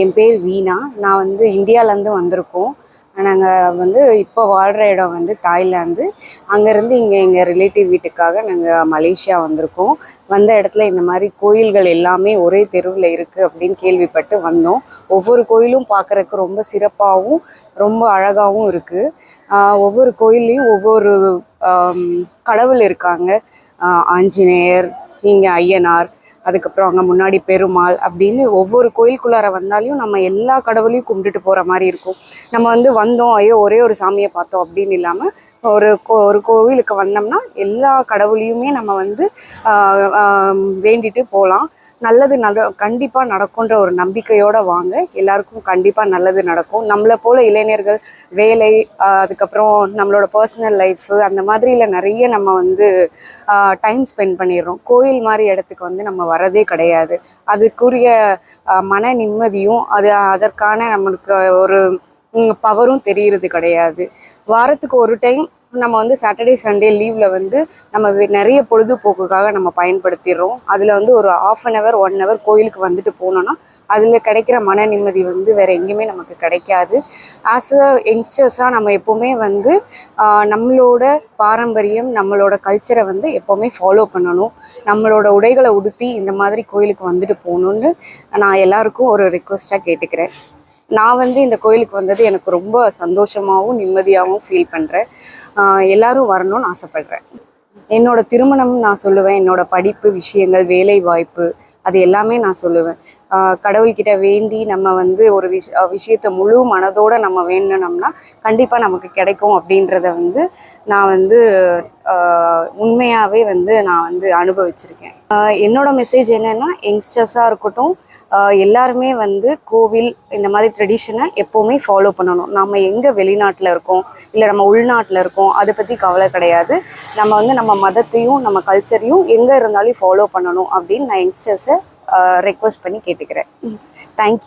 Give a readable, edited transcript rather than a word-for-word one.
என் பேர் வீணா. நான் வந்து இந்தியாவிலேருந்து வந்திருக்கோம். நாங்கள் வந்து இப்போ வாழ்கிற இடம் வந்து தாய்லாந்து. அங்கேருந்து இங்கே எங்கள் ரிலேட்டிவ் வீட்டுக்காக நாங்கள் மலேசியா வந்திருக்கோம். வந்த இடத்துல இந்த மாதிரி கோயில்கள் எல்லாமே ஒரே தெருவில் இருக்குது அப்படின்னு கேள்விப்பட்டு வந்தோம். ஒவ்வொரு கோயிலும் பார்க்குறக்கு ரொம்ப சிறப்பாகவும் ரொம்ப அழகாகவும் இருக்குது. ஒவ்வொரு கோயில்லையும் ஒவ்வொரு கடவுள் இருக்காங்க. ஆஞ்சநேயர், இங்கே ஐயனார், அதுக்கப்புறம் அங்கே முன்னாடி பெருமாள் அப்படின்னு ஒவ்வொரு கோயிலுக்குள்ளார வந்தாலையும் நம்ம எல்லா கடவுளையும் கும்பிட்டுட்டு போகிற மாதிரி இருக்கும். நம்ம வந்து வந்தோம், ஐயோ ஒரே ஒரு சாமியை பார்த்தோம் அப்படின்னு இல்லாமல் ஒரு கோவிலுக்கு வந்தோம்னா எல்லா கடவுளையுமே நம்ம வந்து வேண்டிட்டு போகலாம். நல்லது கண்டிப்பாக நடக்கும்ன்ற ஒரு நம்பிக்கையோடு வாங்க. எல்லாருக்கும் கண்டிப்பாக நல்லது நடக்கும். நம்மளை போல் இளைஞர்கள் வேலை, அதுக்கப்புறம் நம்மளோட பர்சனல் லைஃபு அந்த மாதிரியில் நிறைய நம்ம வந்து டைம் ஸ்பெண்ட் பண்ணிடுறோம். கோயில் மாதிரி இடத்துக்கு வந்து நம்ம வரதே கிடையாது. அதுக்குரிய மன நிம்மதியும் அதற்கான நம்மளுக்கு ஒரு பவரும் தெரியறது கிடையாது. வாரத்துக்கு ஒரு டைம் நம்ம வந்து சாட்டர்டே சண்டே லீவில் வந்து நம்ம நிறைய பொழுதுபோக்குக்காக நம்ம பயன்படுத்திடுறோம். அதில் வந்து ஒரு 1/2 hour 1 hour கோயிலுக்கு வந்துட்டு போனோன்னா அதில் கிடைக்கிற மன நிம்மதி வந்து வேறு எங்கேயுமே நமக்கு கிடைக்காது. ஆஸ் அ யங்ஸ்டர்ஸாக நம்ம எப்போவுமே வந்து நம்மளோட பாரம்பரியம், நம்மளோட கல்ச்சரை வந்து எப்போவுமே ஃபாலோ பண்ணணும். நம்மளோட உடைகளை உடுத்தி இந்த மாதிரி கோயிலுக்கு வந்துட்டு போகணுன்னு நான் எல்லாருக்கும் ஒரு ரிக்வெஸ்ட்டாக கேட்டுக்கிறேன். நான் வந்து இந்த கோயிலுக்கு வந்தது எனக்கு ரொம்ப சந்தோஷமாகவும் நிம்மதியாகவும் ஃபீல் பண்ணுறேன். எல்லாரும் வரணும்னு ஆசைப்பட்றேன். என்னோட திருமணம் நான் சொல்லுவேன். என்னோட படிப்பு விஷயங்கள், வேலை வாய்ப்பு, அது எல்லாமே நான் சொல்லுவேன். கடவுள்கிட்ட வேண்டி நம்ம வந்து ஒரு விஷயத்தை முழு மனதோடு நம்ம வேண்டினோம்னா கண்டிப்பாக நமக்கு கிடைக்கும் அப்படின்றத வந்து நான் வந்து உண்மையாகவே வந்து நான் வந்து அனுபவிச்சிருக்கேன். என்னோட மெசேஜ் என்னென்னா, யங்ஸ்டர்ஸாக இருக்கட்டும், எல்லாருமே வந்து கோவில் இந்த மாதிரி ட்ரெடிஷனை எப்போவுமே ஃபாலோ பண்ணணும். நம்ம எங்கே வெளிநாட்டில் இருக்கோம் இல்லை நம்ம உள்நாட்டில் இருக்கோம் அதை பற்றி கவலை கிடையாது. நம்ம வந்து நம்ம மதத்தையும் நம்ம கல்ச்சரையும் எங்கே இருந்தாலும் ஃபாலோ பண்ணணும் அப்படின்னு நான் யங்ஸ்டர்ஸை ரெக்வெஸ்ட் பண்ணி கேட்டுக்கிறேன். தேங்க்யூ.